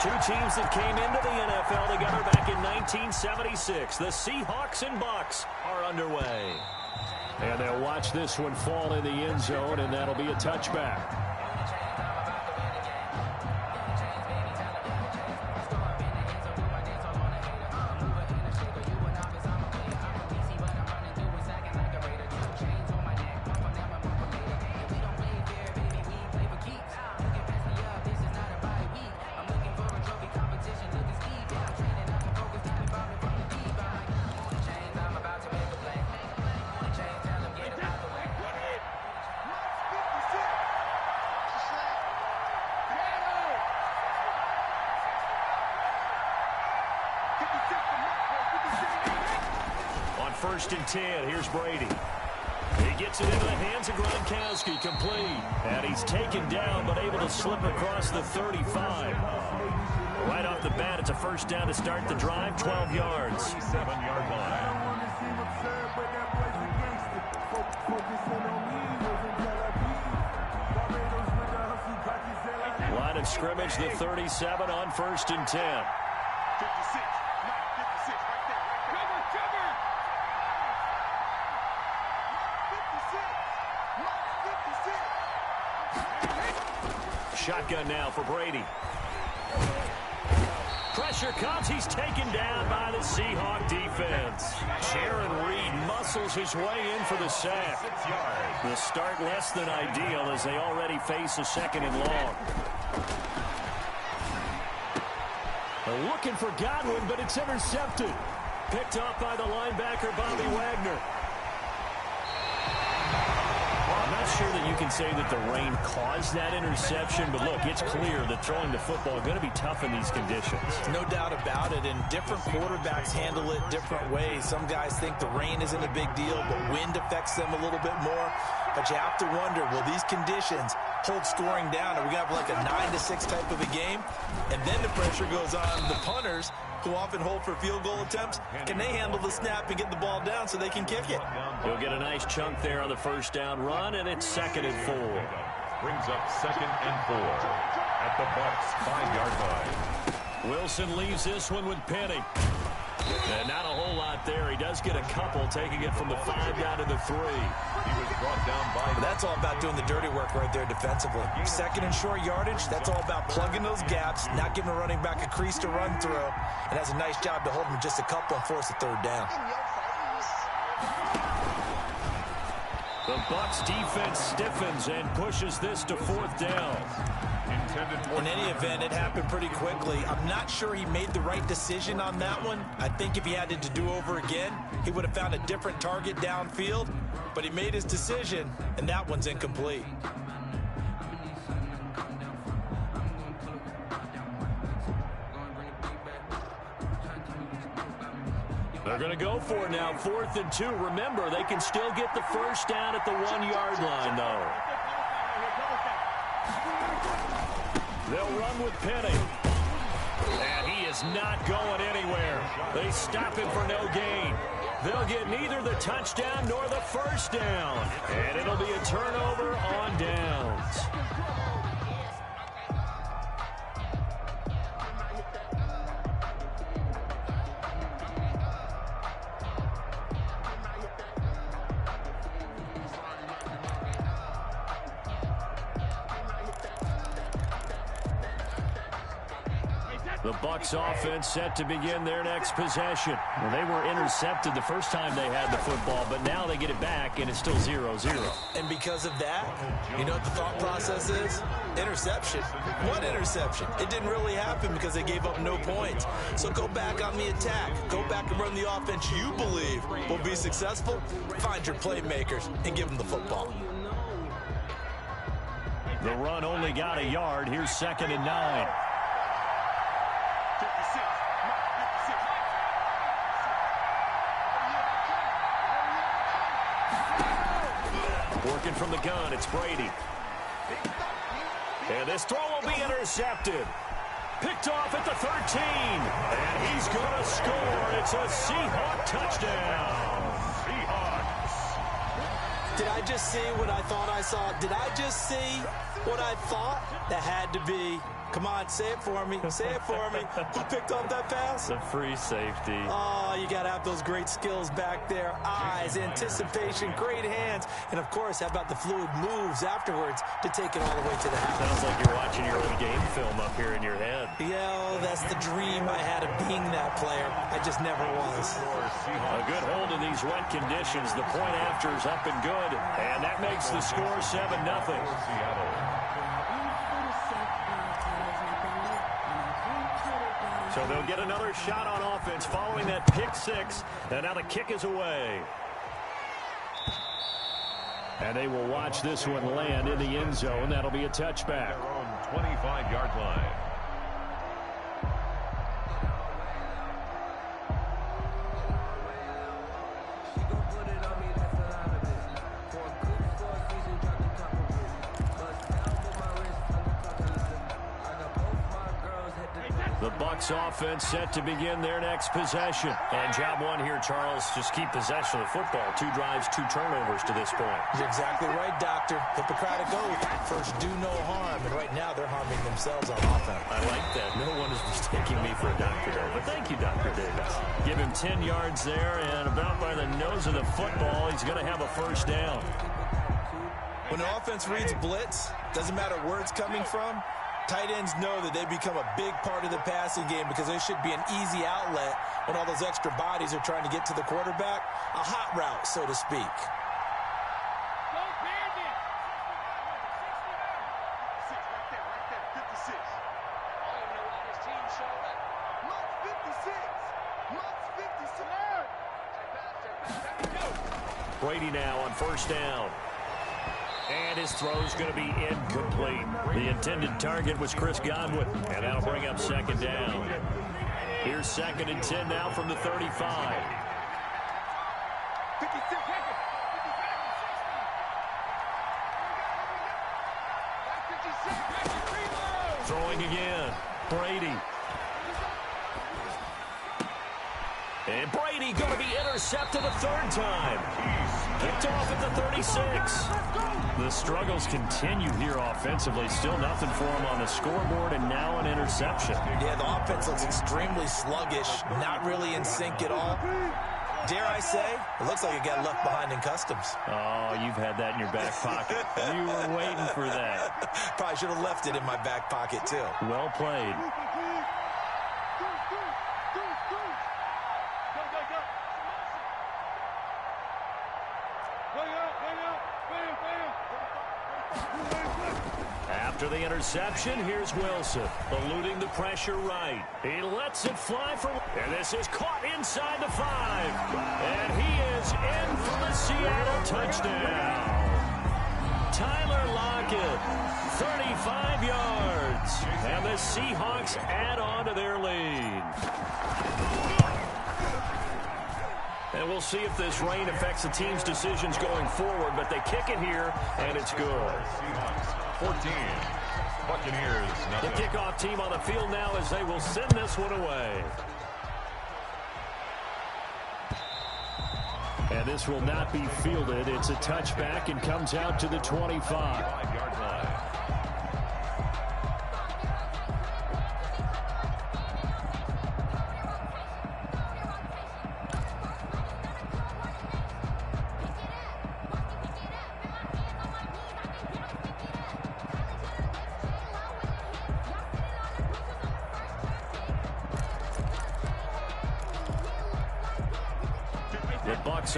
Two teams that came into the NFL together back in 1976. The Seahawks and Bucks are underway. And they'll watch this one fall in the end zone, and that'll be a touchback. First and 10, here's Brady. He gets it into the hands of Gronkowski, complete. And he's taken down, but able to slip across the 35. Right off the bat, it's a first down to start the drive, 12 yards. 7-yard line. Line of scrimmage, the 37 on first and 10. 56. Shotgun now for Brady. Pressure comes. He's taken down by the Seahawk defense. Sharon Reed muscles his way in for the sack. The start less than ideal as they already face a second and long. They're looking for Godwin, but it's intercepted. Picked up by the linebacker, Bobby Wagner. I'm not sure that you can say that the rain caused that interception, but look, it's clear that throwing the football is going to be tough in these conditions. No doubt about it, and different quarterbacks handle it different ways. Some guys think the rain isn't a big deal, but wind affects them a little bit more. But you have to wonder, will these conditions hold scoring down? Are we going to have like a 9-6 type of a game? And then the pressure goes on the punters, who often hold for field goal attempts. Can they handle the snap and get the ball down so they can kick it? He'll get a nice chunk there on the first down run, and it's 2nd and 4. Brings up 2nd and 4 at the Bucks 5-yard line. Wilson leaves this one with Penny. And not a whole lot there. He does get a couple, taking it from the 5 down to the 3. He was brought down by... That's all about doing the dirty work right there defensively. 2nd and short yardage, that's all about plugging those gaps, not giving a running back a crease to run through, and has a nice job to hold him just a couple and force a 3rd down. The Bucks defense stiffens and pushes this to 4th down. In any event, it happened pretty quickly. I'm not sure he made the right decision on that one. I think if he had it to do over again, he would have found a different target downfield. But he made his decision, and that one's incomplete. They're going to go for it now, 4th and 2. Remember, they can still get the first down at the 1-yard line, though. They'll run with Penny. And he is not going anywhere. They stop him for no gain. They'll get neither the touchdown nor the first down. And it'll be a turnover on downs. The Bucks offense set to begin their next possession. Well, they were intercepted the first time they had the football, but now they get it back, and it's still 0-0. And because of that, you know what the thought process is? Interception. What interception? It didn't really happen because they gave up no points. So go back on the attack. Go back and run the offense you believe will be successful. Find your playmakers and give them the football. The run only got a yard. Here's 2nd and 9. Working from the gun, it's Brady. And this throw will be intercepted. Picked off at the 13. And he's going to score. It's a Seahawk touchdown. Seahawks. Did I just see what I thought I saw? Did I just see what I thought? That had to be Come on, say it for me. Say it for me. Who picked off that pass? The free safety. Oh, you got to have those great skills back there. Eyes, anticipation, great hands. And, of course, how about the fluid moves afterwards to take it all the way to the house? Sounds like you're watching your own game film up here in your head. Yeah, that's the dream I had of being that player. I just never was. A good hold in these wet conditions. The point after is up and good. And that makes the score 7-0. So they'll get another shot on offense following that pick six. And now the kick is away. And they will watch this one land in the end zone. That'll be a touchback. Their own 25-yard line. The Bucs offense set to begin their next possession. And job one here, Charles, just keep possession of the football. 2 drives, 2 turnovers to this point. You're exactly right, Doctor. Hippocratic oath. First, do no harm. And right now, they're harming themselves on offense. I like that. No one is mistaking me for a doctor there. But thank you, Dr. Davis. Give him 10 yards there, and about by the nose of the football, he's going to have a first down. When the offense reads blitz, doesn't matter where it's coming from, tight ends know that they become a big part of the passing game because there should be an easy outlet when all those extra bodies are trying to get to the quarterback. A hot route, so to speak. Brady now on first down. And his throw's going to be incomplete. The intended target was Chris Godwin, and that'll bring up second down. Here's 2nd and 10 now from the 35. Throwing again. Brady. And Brady going to be intercepted a 3rd time. Kicked off at the 36. The struggles continue here offensively. Still nothing for him on the scoreboard, and now an interception. Yeah, the offense looks extremely sluggish, not really in sync at all. Dare I say, it looks like it got left behind in customs. Oh, you've had that in your back pocket. You were waiting for that. Probably should have left it in my back pocket, too. Well played. After the interception, here's Wilson, eluding the pressure right. He lets it fly for, and this is caught inside the 5. And he is in for the Seattle touchdown. Tyler Lockett, 35 yards. And the Seahawks add on to their lead. And we'll see if this rain affects the team's decisions going forward, but they kick it here, and it's good. 14. Buccaneers, nothing. The kickoff team on the field now as they will send this one away. And this will not be fielded. It's a touchback and comes out to the 25. 5-yard line.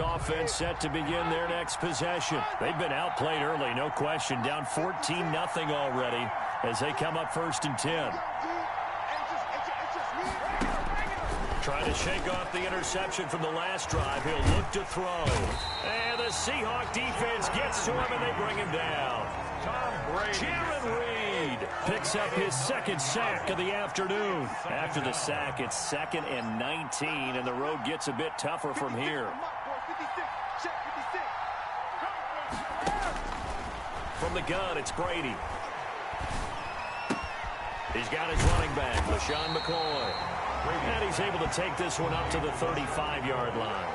Offense set to begin their next possession. They've been outplayed early, no question. Down 14-0 already as they come up 1st and 10. Trying to shake off the interception from the last drive. He'll look to throw. And the Seahawk defense gets to him, and they bring him down. Jaron Reed picks up his 2nd sack of the afternoon. After the sack, it's 2nd and 19, and the road gets a bit tougher from here. From the gun, it's Brady. He's got his running back, LaShawn McCoy. And he's able to take this one up to the 35-yard line.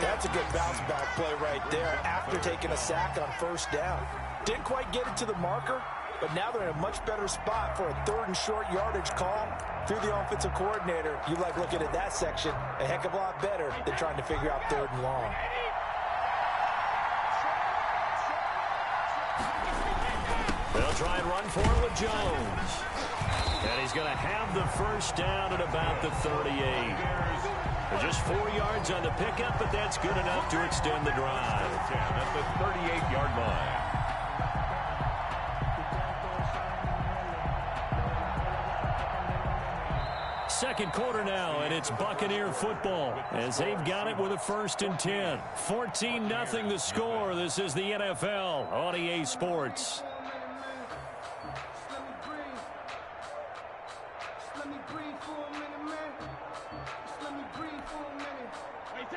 That's a good bounce-back play right there after taking a sack on 1st down. Didn't quite get it to the marker, but now they're in a much better spot for a 3rd and short yardage call. Through the offensive coordinator, you like looking at that section a heck of a lot better than trying to figure out 3rd and long. They'll try and run for it with Jones. And he's going to have the first down at about the 38. Just 4 yards on the pickup, but that's good enough to extend the drive. At the 38-yard line. Second quarter now, and it's Buccaneer football as they've got it with a 1st and 10. 14-0 the score. This is the NFL on EA Sports.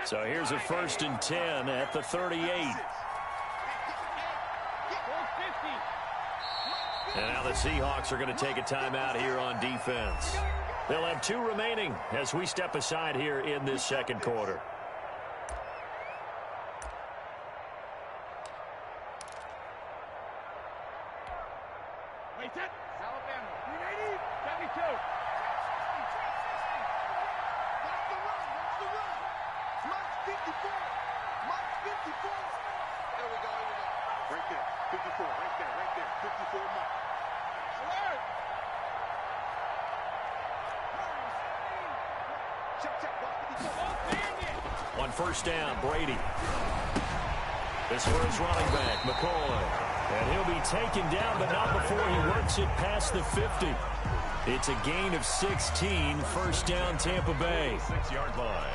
So here's a 1st and 10 at the 38. And now the Seahawks are going to take a timeout here on defense. They'll have 2 remaining as we step aside here in this second quarter. On 1st down, Brady. This for his running back, McCoy. And he'll be taken down, but not before he works it past the 50. It's a gain of 16, 1st down, Tampa Bay. 6-yard line.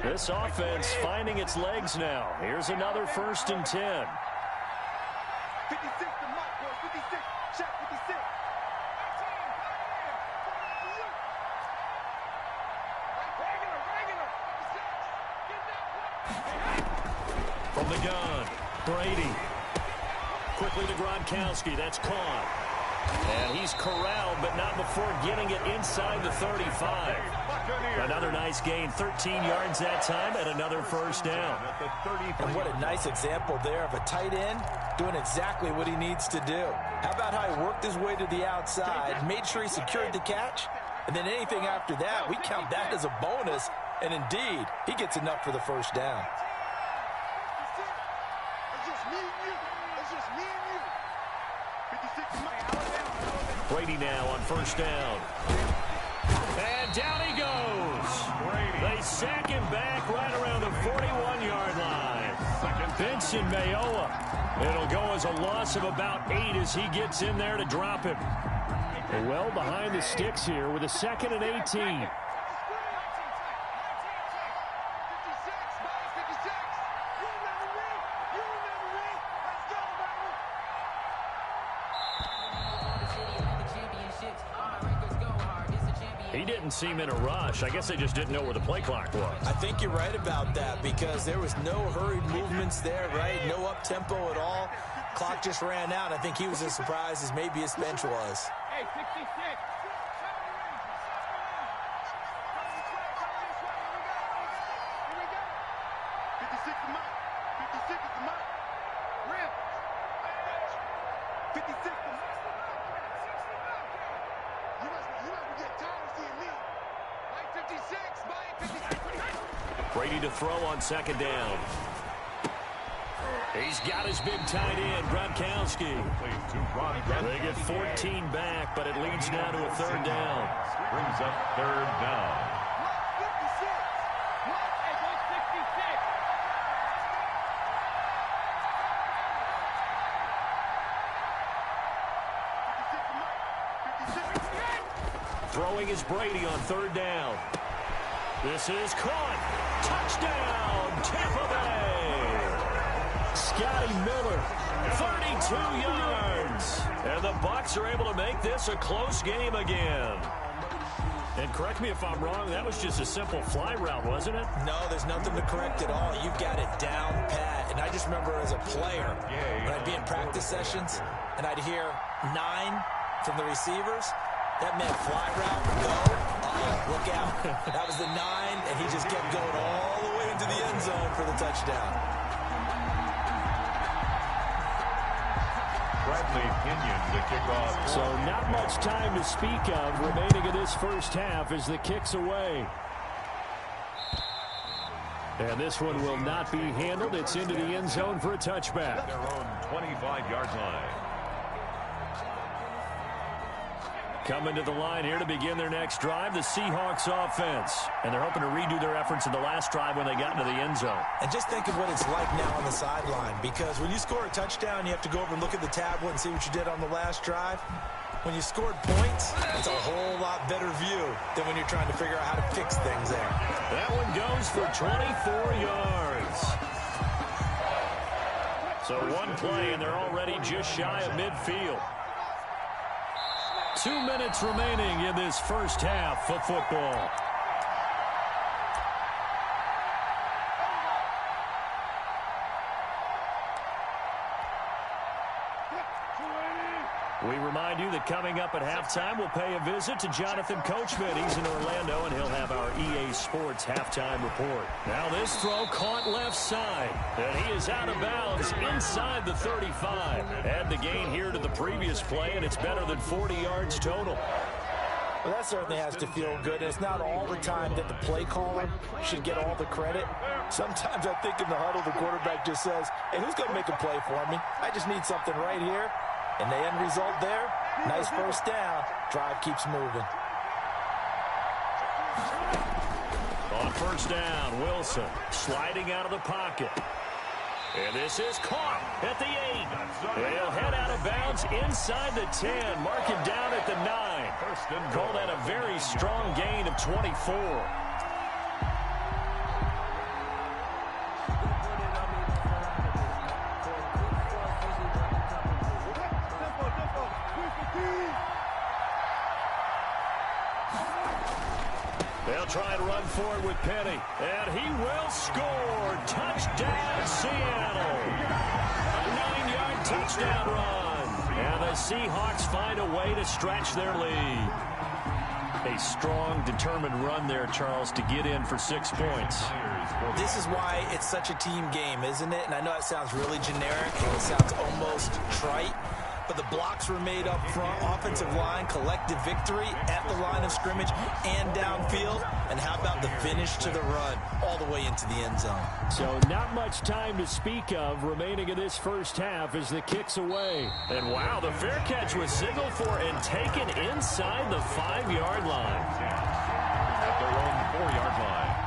This offense finding its legs now. Here's another 1st and 10. 56 to Mike, boy. 56. Check 56. From the gun, Brady. Quickly to Gronkowski. That's caught. And he's corralled, but not before getting it inside the 35. Another nice gain, 13 yards that time, and another 1st down. And what a nice example there of a tight end doing exactly what he needs to do. How about how he worked his way to the outside, made sure he secured the catch, and then anything after that, we count that as a bonus, and indeed, he gets enough for the 1st down. Brady now on 1st down. And down he goes. They sack him back right around the 41-yard line. Benson Mayowa. It'll go as a loss of about 8 as he gets in there to drop him. Well behind the sticks here with a 2nd and 18. He didn't seem in a rush. I guess they just didn't know where the play clock was. I think you're right about that because there was no hurried movements there, right? No up-tempo at all. Clock just ran out. I think he was as surprised as maybe his bench was. Hey, 66. Brady to throw on 2nd down. He's got his big tight end, Gronkowski. They get 14 back, but it leads now to a 3rd down. Brings up 3rd down. Throwing is Brady on 3rd down. This is caught. Touchdown, Tampa Bay. Scotty Miller, 32 yards. And the Bucs are able to make this a close game again. And correct me if I'm wrong, that was just a simple fly route, wasn't it? No, there's nothing to correct at all. You've got it down pat. And I just remember as a player, when I'd be in practice sessions, and I'd hear 9 from the receivers, that meant fly route, go, Look out. That was the 9, and he just kept going all the way into the end zone for the touchdown. Bradley Pinion to kick off. So not much time to speak of remaining in this first half as the kick's away. And this one will not be handled. It's into the end zone for a touchback. Their own 25-yard line. Coming to the line here to begin their next drive, the Seahawks offense. And they're hoping to redo their efforts in the last drive when they got into the end zone. And just think of what it's like now on the sideline, because when you score a touchdown, you have to go over and look at the tablet and see what you did on the last drive. When you scored points, it's a whole lot better view than when you're trying to figure out how to fix things there. That one goes for 24 yards. So one play, and they're already just shy of midfield. 2 minutes remaining in this first half of football. We remind you that coming up at halftime, we'll pay a visit to Jonathan Coachman. He's in Orlando, and he'll have our EA Sports halftime report. Now this throw caught left side, and he is out of bounds inside the 35. Add the gain here to the previous play, and it's better than 40 yards total. Well, that certainly has to feel good. It's not all the time that the play caller should get all the credit. Sometimes I think in the huddle, the quarterback just says, hey, who's going to make a play for me? I just need something right here. And the end result there, nice first down. Drive keeps moving. On first down, Wilson sliding out of the pocket. And this is caught at the 8. They'll head out of bounds inside the 10. Mark it down at the 9. Call that a very strong gain of 24. They'll try and run forward with Penny. And he will score. Touchdown, Seattle. A 9-yard touchdown run. And the Seahawks find a way to stretch their lead. A strong, determined run there, Charles, to get in for 6 points. This is why it's such a team game, isn't it? And I know it sounds really generic and it sounds almost trite. But the blocks were made up front, offensive line, collective victory at the line of scrimmage and downfield. And how about the finish to the run all the way into the end zone? So not much time to speak of remaining in this first half as the kick's away. And wow, the fair catch was signaled for and taken inside the 5-yard line. At their own 4-yard line.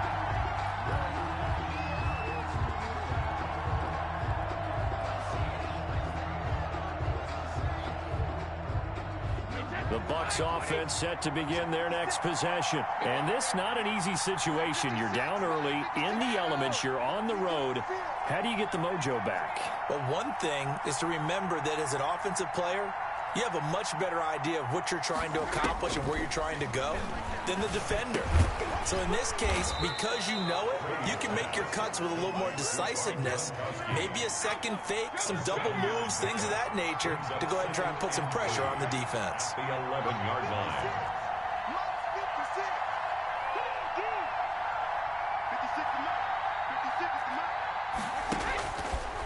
The Bucs offense set to begin their next possession. And this not an easy situation. You're down early, in the elements, you're on the road. How do you get the mojo back? Well, one thing is to remember that as an offensive player, you have a much better idea of what you're trying to accomplish and where you're trying to go than the defender. So in this case, because you know it, you can make your cuts with a little more decisiveness, maybe a second fake, some double moves, things of that nature, to go ahead and try and put some pressure on the defense. The 11-yard line.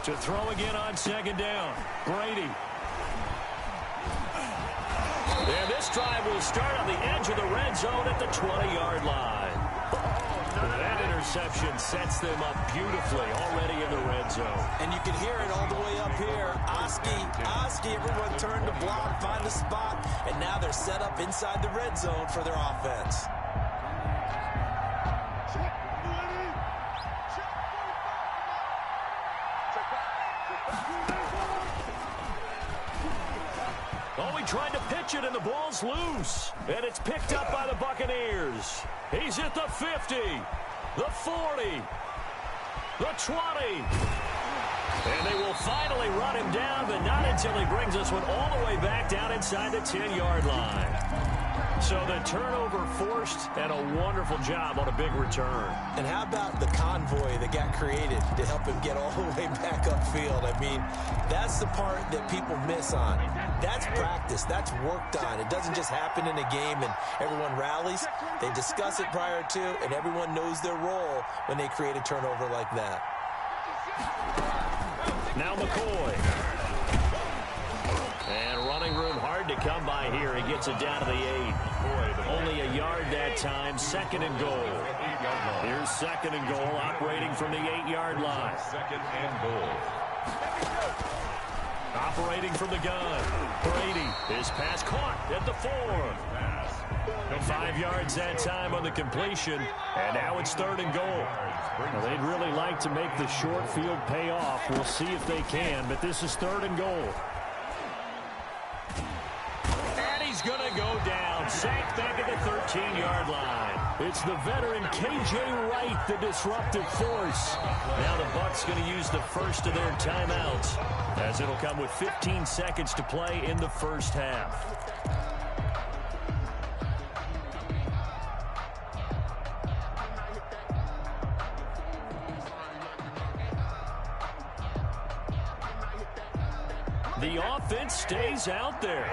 To throw again on second down, Brady. And this drive will start on the edge of the red zone at the 20-yard line. That interception sets them up beautifully already in the red zone. And you can hear it all the way up here. Oski, everyone turned to block, find a spot, and now they're set up inside the red zone for their offense. Oh, he tried to pitch it, and the ball's loose. And it's picked up by the Buccaneers. He's at the 50, the 40, the 20. And they will finally run him down, but not until he brings this one all the way back down inside the 10-yard line. So the turnover forced, and a wonderful job on a big return. And how about the convoy that got created to help him get all the way back upfield? I mean, that's the part that people miss on. That's practice. That's worked on. It doesn't just happen in a game and everyone rallies. They discuss it prior to, and everyone knows their role when they create a turnover like that. Now McCoy. And running room hard to come by here. He gets it down to the 8. Only a yard that time. 2nd and goal. Here's 2nd and goal, operating from the 8-yard line. 2nd and goal. Operating from the gun. Brady. His pass caught at the 4. 5 yards that time on the completion. And now it's 3rd and goal. Well, they'd really like to make the short field pay off. We'll see if they can, but this is 3rd and goal. And he's going to go down. Sacked back at the 13-yard line. It's the veteran K.J. Wright, the disruptive force. Now the Bucs going to use the first of their timeouts, as it'll come with 15 seconds to play in the first half. The offense stays out there.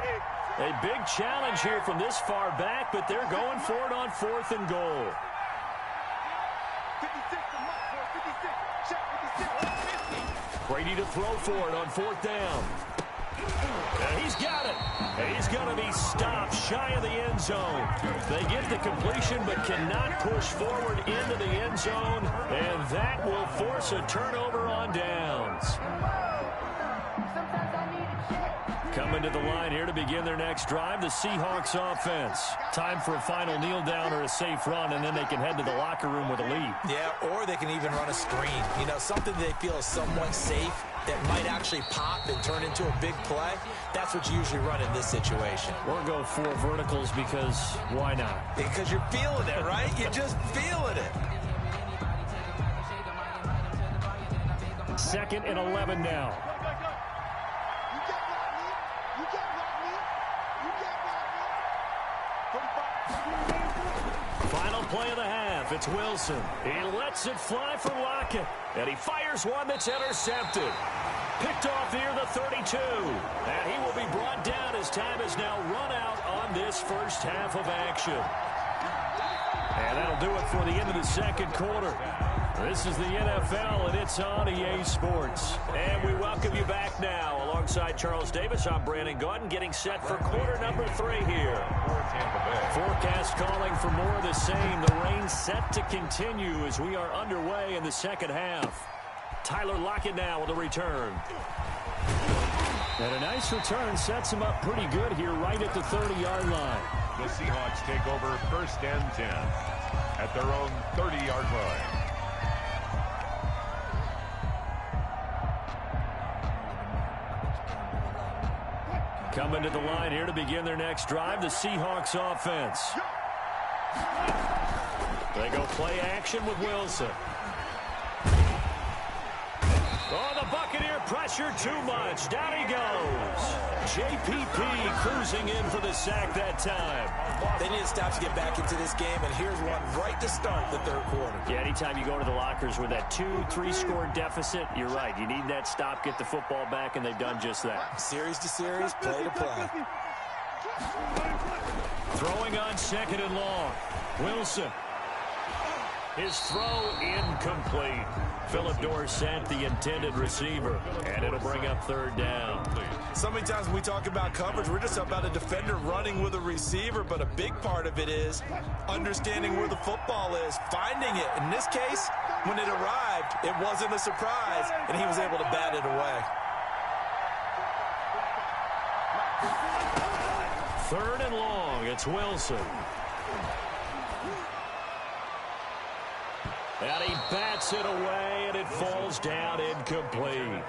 A big challenge here from this far back, but they're going for it on 4th and goal. 56, the mark, boy, 56. Check 56. Brady to throw for it on 4th down. And he's got it. He's going to be stopped shy of the end zone. They get the completion but cannot push forward into the end zone, and that will force a turnover on downs. Coming to the line here to begin their next drive, the Seahawks offense. Time for a final kneel down or a safe run, and then they can head to the locker room with a lead. Yeah, or they can even run a screen. You know, something they feel is somewhat safe that might actually pop and turn into a big play. That's what you usually run in this situation. Or go 4 verticals because why not? Because you're feeling it, right? You're just feeling it. 2nd and 11 now. Final play of the half. It's Wilson. He lets it fly for Lockett. And he fires one that's intercepted. Picked off near the 32. And he will be brought down as time is now run out on this first half of action. And that'll do it for the end of the 2nd quarter. This is the NFL, and it's on EA Sports. And we welcome you back now. Alongside Charles Davis, I'm Brandon Gordon, getting set for quarter number 3 here. Forecast calling for more of the same. The rain set to continue as we are underway in the 2nd half. Tyler Lockett now with a return. And a nice return sets him up pretty good here right at the 30-yard line. The Seahawks take over 1st and 10 at their own 30-yard line. Coming to the line here to begin their next drive, the Seahawks offense. They go play action with Wilson. Oh, the Buccaneer pressure too much. Down he goes. JPP cruising in for the sack that time. They need to stop to get back into this game, and here's one right to start the 3rd quarter. Yeah, anytime you go to the lockers with that 2-3 score deficit, you're right. You need that stop, get the football back, and they've done just that. Series to series, play to play. Throwing on 2nd and long. Wilson. His throw incomplete. Philip Dorsett, the intended receiver, and it'll bring up 3rd down. So many times when we talk about coverage, we're just about a defender running with a receiver, but a big part of it is understanding where the football is, finding it. In this case, when it arrived, it wasn't a surprise, and he was able to bat it away. 3rd and long, it's Wilson. And he bats it away, and it falls down incomplete.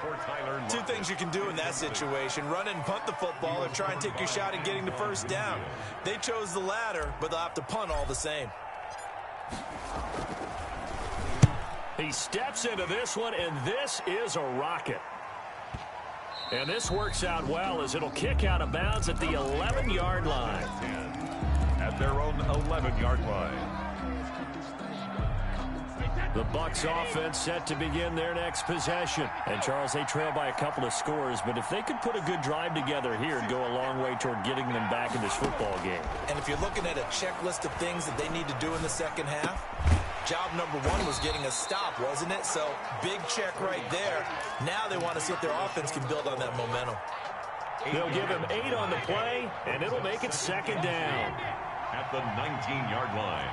2 things you can do in that situation: run and punt the football, or try and take your shot at getting the 1st down. They chose the latter, but they'll have to punt all the same. He steps into this one, and this is a rocket. And this works out well as it'll kick out of bounds at the 11-yard line. At their own 11-yard line. The Bucs offense set to begin their next possession. And, Charles, they trail by a couple of scores, but if they could put a good drive together here, it'd go a long way toward getting them back in this football game. And if you're looking at a checklist of things that they need to do in the second half, job number one was getting a stop, wasn't it? So, big check right there. Now they want to see if their offense can build on that momentum. They'll give him 8 on the play, and it'll make it second down. At the 19-yard line.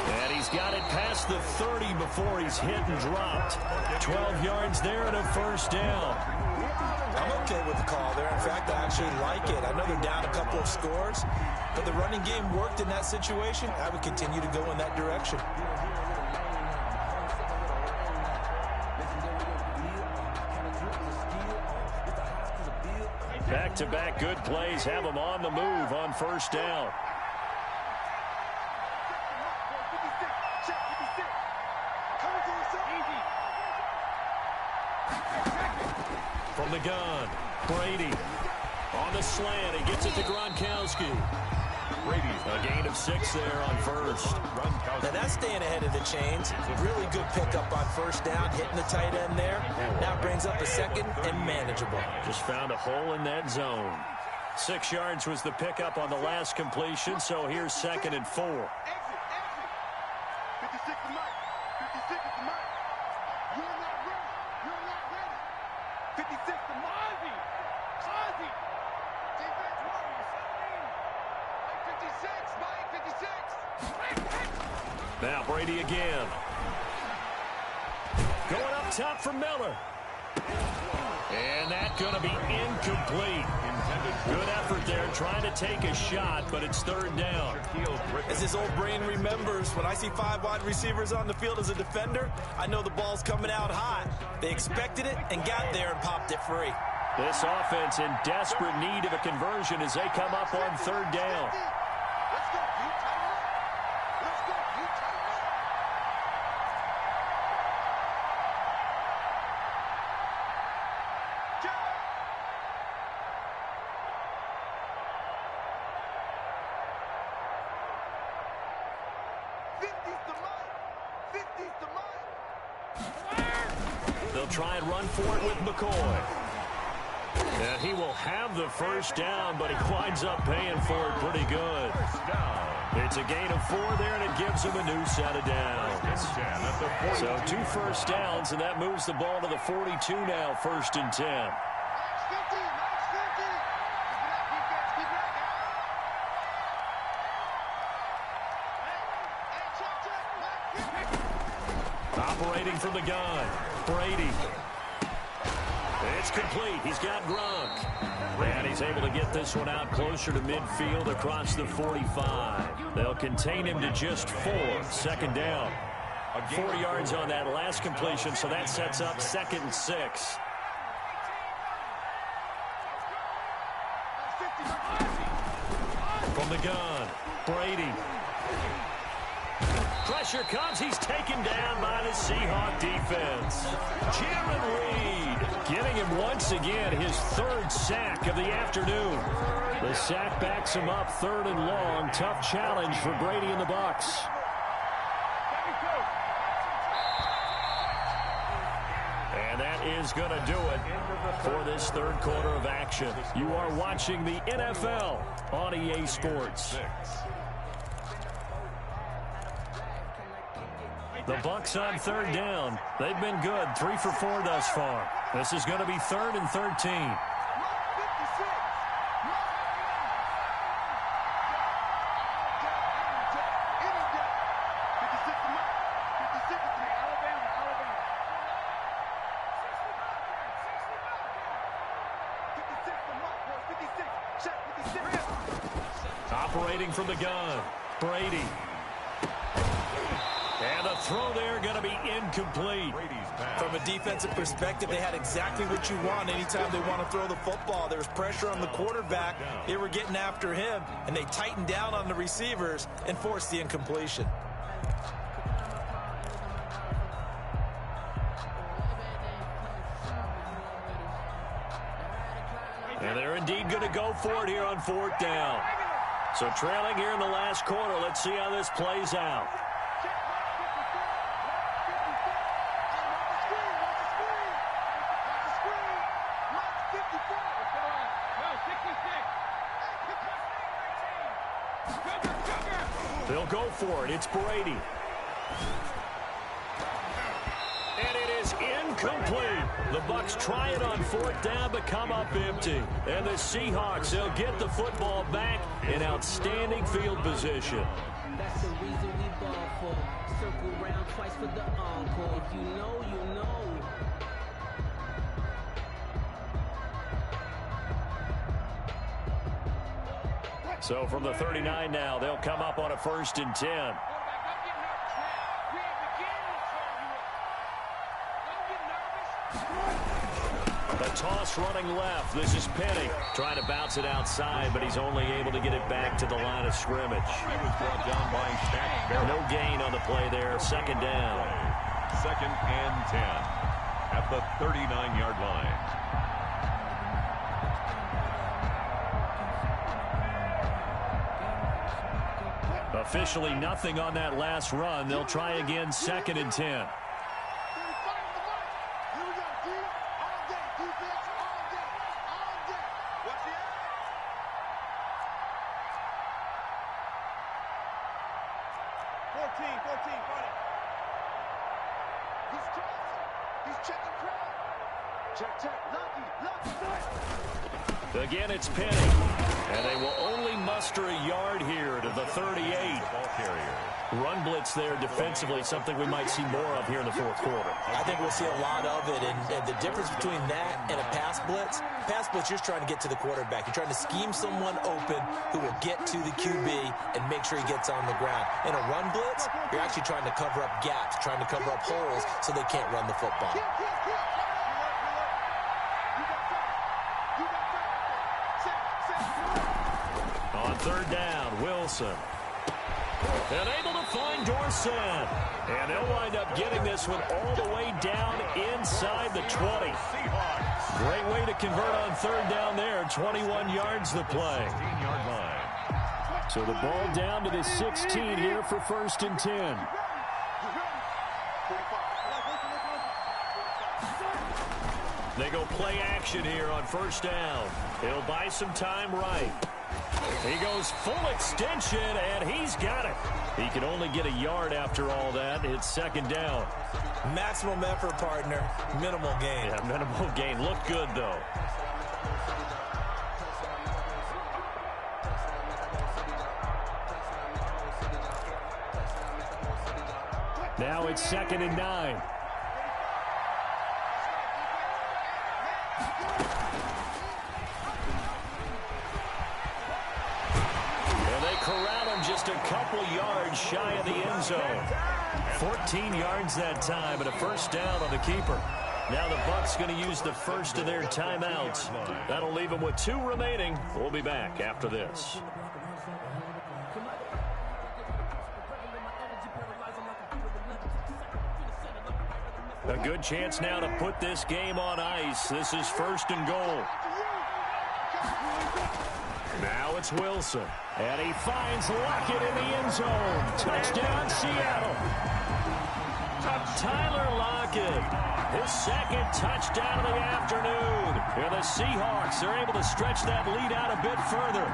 And he's got it past the 30 before he's hit and dropped. 12 yards there and a first down. I'm okay with the call there. In fact, I actually like it. I know they're down a couple of scores, but the running game worked in that situation. I would continue to go in that direction. Back-to-back good plays have them on the move on first down. From the gun, Brady on the slant. He gets it to Gronkowski. Brady, a gain of 6 there on first. Now that's staying ahead of the chains. Really good pickup on first down, hitting the tight end there. Now brings up a second and manageable. Just found a hole in that zone. 6 yards was the pickup on the last completion, so here's 2nd and 4. 56 to Mike. 56 to Mike. You're not ready. You're not ready. 56 to Mozzie. Mozzie. Defense warriors. 56. Mike, 56. Now Brady again. Going up top for Miller. And that's going to be incomplete. Good effort there, trying to take a shot, but it's 3rd down. As his old brain remembers, when I see 5 wide receivers on the field as a defender, I know the ball's coming out hot. They expected it and got there and popped it free. This offense in desperate need of a conversion as they come up on 3rd down. Let's go, Utah. Let's go, Utah. They'll try and run for it with McCoy. And he will have the first down, but he winds up paying for it pretty good. It's a gain of 4 there, and it gives him a new set of downs. So 2 first downs, and that moves the ball to the 42 now, 1st and 10. Operating from the gun, Brady. It's complete. He's got Gronk. And he's able to get this one out closer to midfield across the 45. They'll contain him to just 4. 2nd down. 4 yards on that last completion, so that sets up 2nd and 6. From the gun, Brady. Pressure comes. He's taken down by the Seahawk defense. Jaron Reed getting him once again his 3rd sack of the afternoon. The sack backs him up 3rd and long. Tough challenge for Brady and the Bucs. And that is going to do it for this 3rd quarter of action. You are watching the NFL on EA Sports. The Bucs on 3rd down. They've been good, 3 for 4 thus far. This is going to be 3rd and 13. Operating from the gun, Brady. And the throw there going to be incomplete. From a defensive perspective, they had exactly what you want anytime they want to throw the football. There was pressure on the quarterback. They were getting after him, and they tightened down on the receivers and forced the incompletion. And they're indeed going to go for it here on 4th down. So trailing here in the last quarter. Let's see how this plays out. They'll go for it. It's Brady. And it is incomplete. The Bucs try it on 4th down, but come up empty. And the Seahawks, they'll get the football back in outstanding field position. That's the reason we ball for. Circle round twice for the encore. If you know, you know. So from the 39 now, they'll come up on a 1st and 10. The toss running left. This is Penny trying to bounce it outside, but he's only able to get it back to the line of scrimmage. He was brought down by Shaq Barrett. No gain on the play there. 2nd down. 2nd and 10 at the 39-yard line. Officially nothing on that last run. They'll try again 2nd and 10. Again, it's Penny. And they will only muster a yard here to the 38. Run blitz there defensively, something we might see more of here in the 4th quarter. I think we'll see a lot of it, and the difference between that and a pass blitz, you're just trying to get to the quarterback. You're trying to scheme someone open who will get to the QB and make sure he gets on the ground. In a run blitz, you're actually trying to cover up gaps, trying to cover up holes so they can't run the football. On 3rd down, Wilson. And able to find Dorsett. And they'll wind up getting this one all the way down inside the 20. Great way to convert on 3rd down there. 21 yards the play. 16-yard line. So the ball down to the 16 here for 1st and 10. They go play action here on 1st down. He'll buy some time right. He goes full extension, and he's got it. He can only get a yard after all that. It's 2nd down. Maximum effort, partner. Minimal gain. Yeah, minimal gain. Look good, though. Now it's 2nd and 9. Just a couple yards shy of the end zone. 14 yards that time, and a 1st down on the keeper. Now the Bucs going to use the first of their timeouts. That'll leave them with 2 remaining. We'll be back after this. A good chance now to put this game on ice. This is 1st and goal. Now it's Wilson. And he finds Lockett in the end zone. Touchdown, Seattle. Tyler Lockett, his 2nd touchdown of the afternoon. And the Seahawks are able to stretch that lead out a bit further.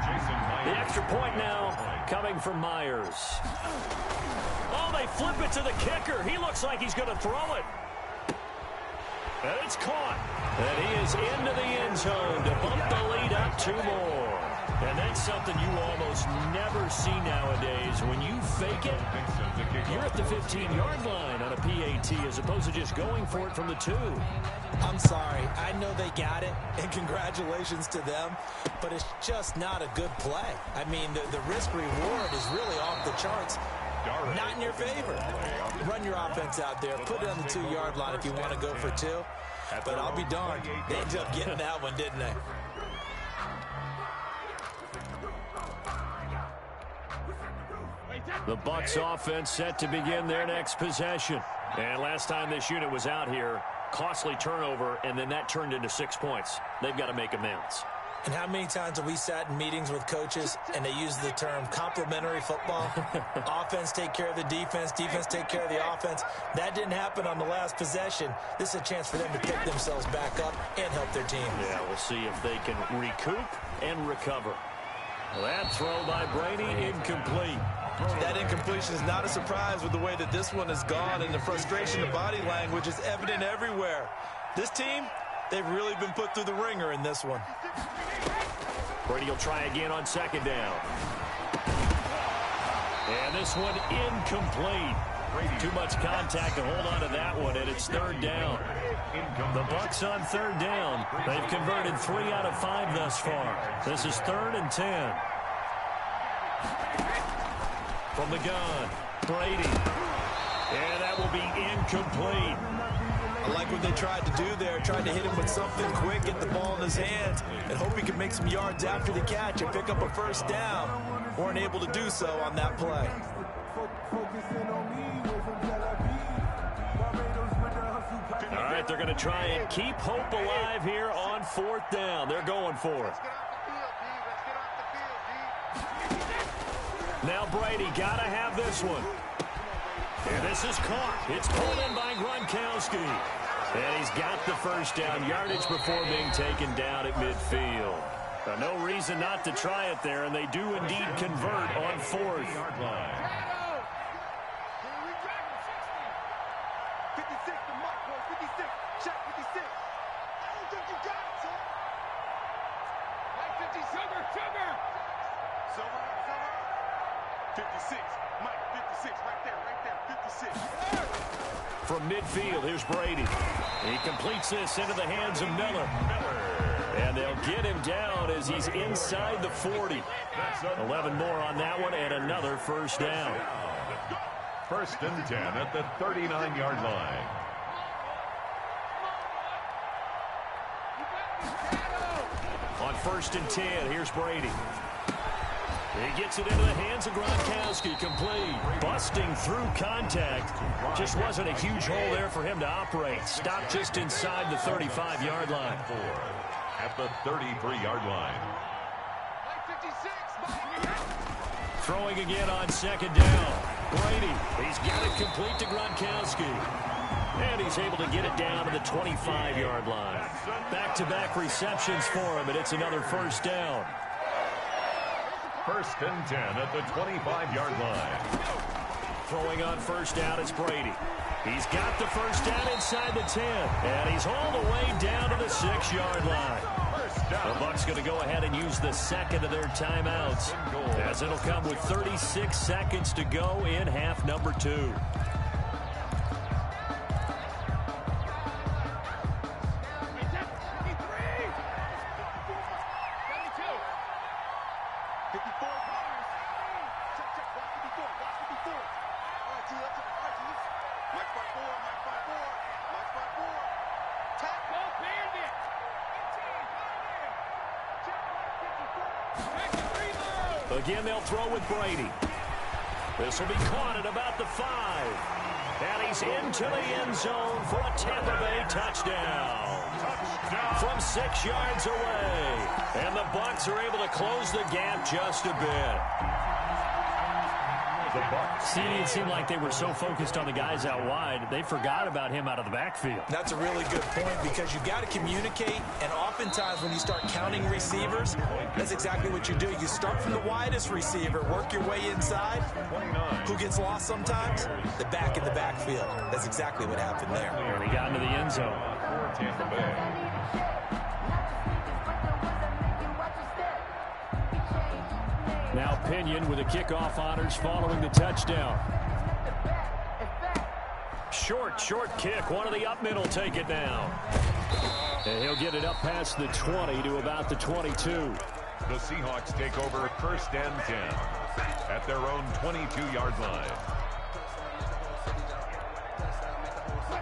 The extra point now coming from Myers. Oh, they flip it to the kicker. He looks like he's going to throw it. And it's caught. And he is into the end zone to bump the lead up 2 more. And that's something you almost never see nowadays. When you fake it, you're at the 15-yard line on a PAT as opposed to just going for it from the 2. I'm sorry. I know they got it, and congratulations to them, but it's just not a good play. I mean, the risk-reward is really off the charts. Not in your favor. Run your offense out there. Put it on the 2-yard line if you want to go for 2. But I'll be darned. They ended up getting that one, didn't they? The Bucs offense set to begin their next possession. And last time this unit was out here, costly turnover, and then that turned into 6 points. They've got to make amends. And how many times have we sat in meetings with coaches and they use the term complementary football? Offense take care of the defense, defense take care of the offense. That didn't happen on the last possession. This is a chance for them to pick themselves back up and help their team. Yeah, we'll see if they can recoup and recover. Well, that throw by Brady, incomplete. That incompletion is not a surprise with the way that this one has gone, and the frustration, the body language is evident everywhere. This team, they've really been put through the ringer in this one. Brady will try again on second down. And this one incomplete. Too much contact to hold on to that one, and it's third down. The Bucs on third down. They've converted 3 out of 5 thus far. This is 3rd and 10. From the gun, Brady. And that will be incomplete. I like what they tried to do there, tried to hit him with something quick, get the ball in his hands, and hope he could make some yards after the catch and pick up a first down. Weren't able to do so on that play. All right, they're going to try and keep hope alive here on 4th down. They're going for it. Now Brady got to have this one. And this is caught. It's pulled in by Gronkowski. And he's got the first down yardage before being taken down at midfield. No reason not to try it there, and they do indeed convert on 4th. 56, the mark, boy, 56. Check 56. I don't think you got it, son. Mike 50, Silver. Silver. 56. Mike 56, right there, 56. From midfield, here's Brady. He completes this into the hands of Miller. And they'll get him down as he's inside the 40. 11 more on that one, and another first down. 1st and 10 at the 39-yard line. On 1st and 10, here's Brady. He gets it into the hands of Gronkowski, complete. Busting through contact. Just wasn't a huge hole there for him to operate. Stopped just inside the 35-yard line. At the 33-yard line. Throwing again on 2nd down. Brady, he's got it complete to Gronkowski. And he's able to get it down to the 25-yard line. Back-to-back receptions for him, and it's another first down. 1st and 10 at the 25-yard line. Throwing on first down, it's Brady. He's got the first down inside the 10. And he's all the way down to the 6-yard line. The Bucs going to go ahead and use the second of their timeouts, as it'll come with 36 seconds to go in half number 2. Again, they'll throw with Brady. This will be caught at about the 5. And he's into the end zone for a Tampa Bay touchdown. From 6 yards away. And the Bucs are able to close the gap just a bit. See, it seemed like they were so focused on the guys out wide, they forgot about him out of the backfield. That's a really good point, because you got to communicate, and oftentimes when you start counting receivers, that's exactly what you do. You start from the widest receiver, work your way inside. Who gets lost sometimes? The back in the backfield. That's exactly what happened there. And he got into the end zone. Tampa Bay. Now Pinion with the kickoff honors following the touchdown. Short kick. One of the up middle take it now. And he'll get it up past the 20 to about the 22. The Seahawks take over 1st and 10 at their own 22-yard line.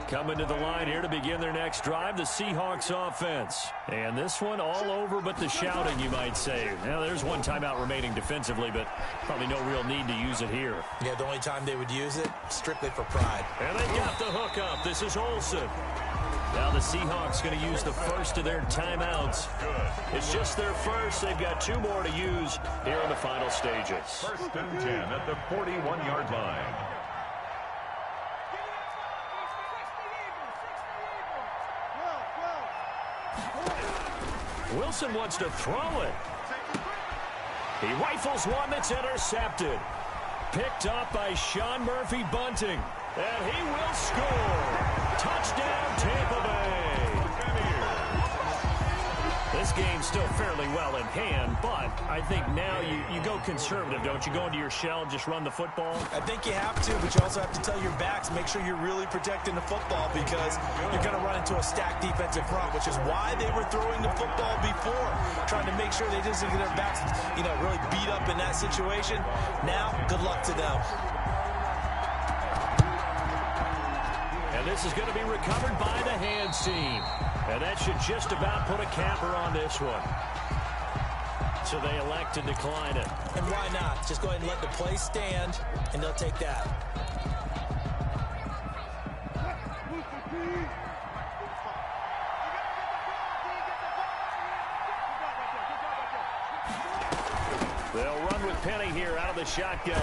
Coming to the line here to begin their next drive, the Seahawks offense. And this one all over but the shouting, you might say. Now, there's one timeout remaining defensively, but probably no real need to use it here. Yeah, the only time they would use it, strictly for pride. And they got the hook up. This is Olsen. Now the Seahawks going to use the first of their timeouts. It's just their first. They've got 2 more to use here in the final stages. First and 10 at the 41-yard line. Wilson wants to throw it. He rifles one that's intercepted. Picked up by Sean Murphy-Bunting. And he will score. Touchdown, Tampa Bay. This game's still fairly well in hand, but I think now you go conservative, don't you? Go into your shell and just run the football? I think you have to, but you also have to tell your backs, make sure you're really protecting the football because you're going to run into a stacked defensive front, which is why they were throwing the football before, trying to make sure they didn't get their backs, really beat up in that situation. Now, good luck to them. And this is going to be recovered by the hands team. And that should just about put a capper on this one. So they elect to decline it. And why not? Just go ahead and let the play stand, and they'll take that. They'll run with Penny here out of the shotgun.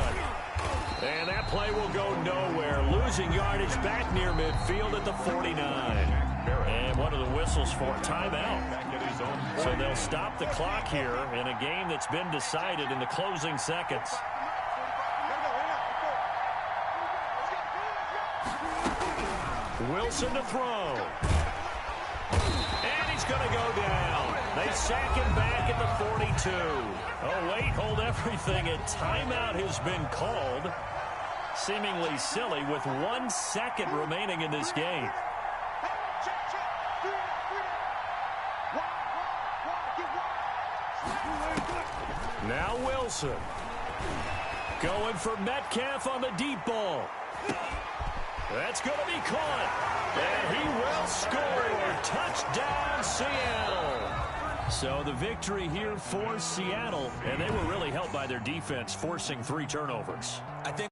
And that play will go nowhere. Losing yardage back near midfield at the 49. And one of the whistles for timeout. So they'll stop the clock here in a game that's been decided in the closing seconds. Wilson to throw. And he's going to go down. They sack him back at the 42. Oh, wait, hold everything. A timeout has been called. Seemingly silly with 1 second remaining in this game. Now Wilson. Going for Metcalf on the deep ball. That's going to be caught. And he will score. Touchdown, Seattle. So the victory here for Seattle. And they were really helped by their defense, forcing 3 turnovers. I think